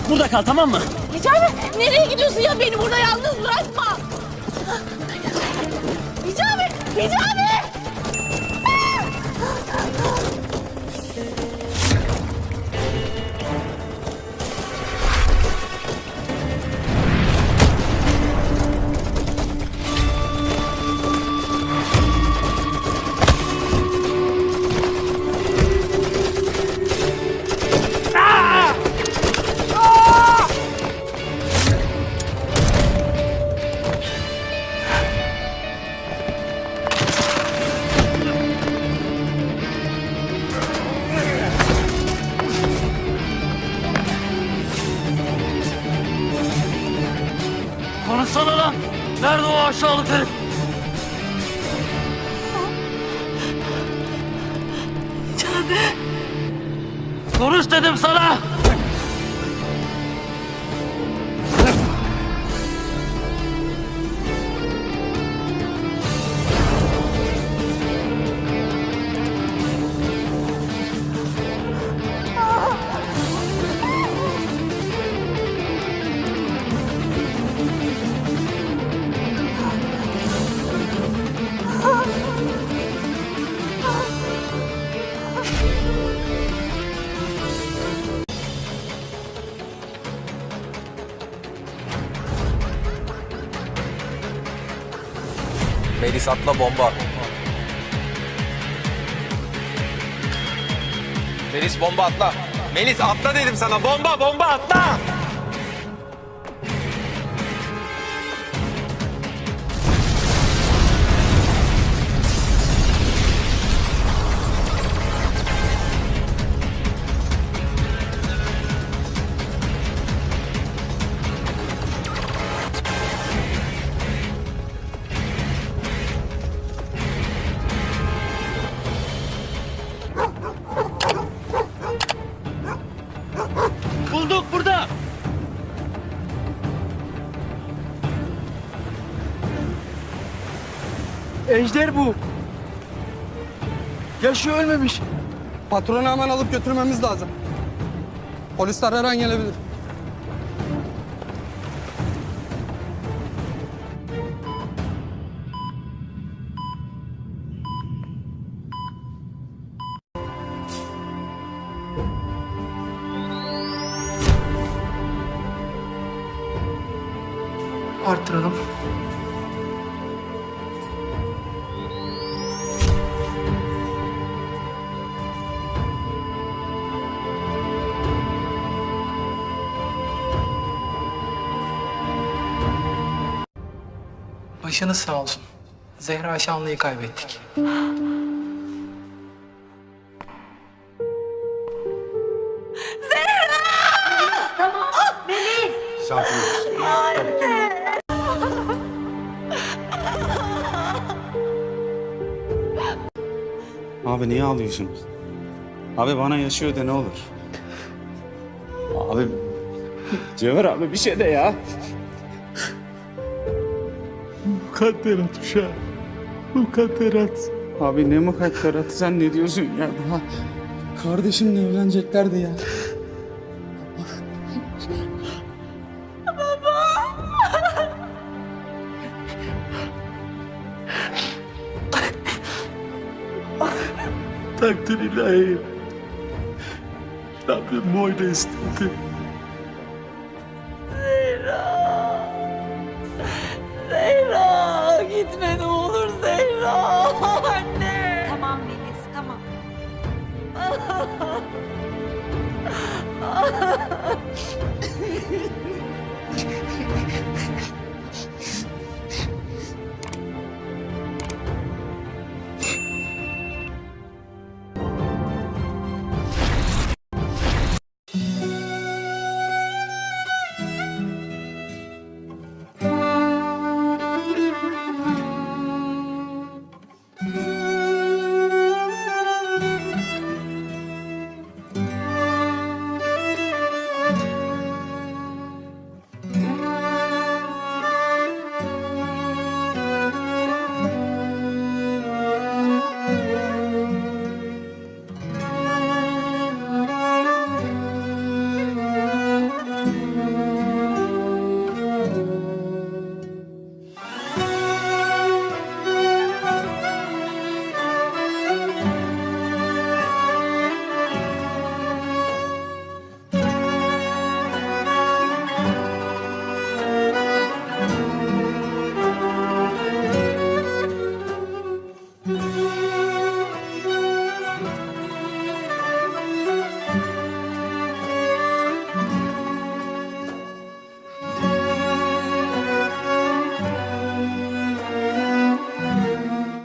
Burada kal, tamam mı? Hicabi nereye gidiyorsun ya? Beni burada yalnız bırakma. Hicabi! Hicabi! Konuşsana lan! Nerede o aşağılık herif? Hicabi! Konuş dedim sana! Melis atla bomba. Melis bomba atla. Melis atla dedim sana. Bomba bomba atla. Bulduk burada! Ejder bu. Yaşıyor, ölmemiş. Patronu hemen alıp götürmemiz lazım. Polisler her an gelebilir. Arttıralım. Başınız sağ olsun. Zehra Şanlı'yı kaybettik. Sakin ol. Abi niye ağlıyorsun? Abi bana yaşıyor de ne olur? Abi... Cevher abi bir şey de ya. Mukadderat uşağım. Mukadderat. Abi ne mukadderatı, sen ne diyorsun ya? Daha kardeşimle evleneceklerdi ya. Takdir ilahi. Rabbim böyle istedi.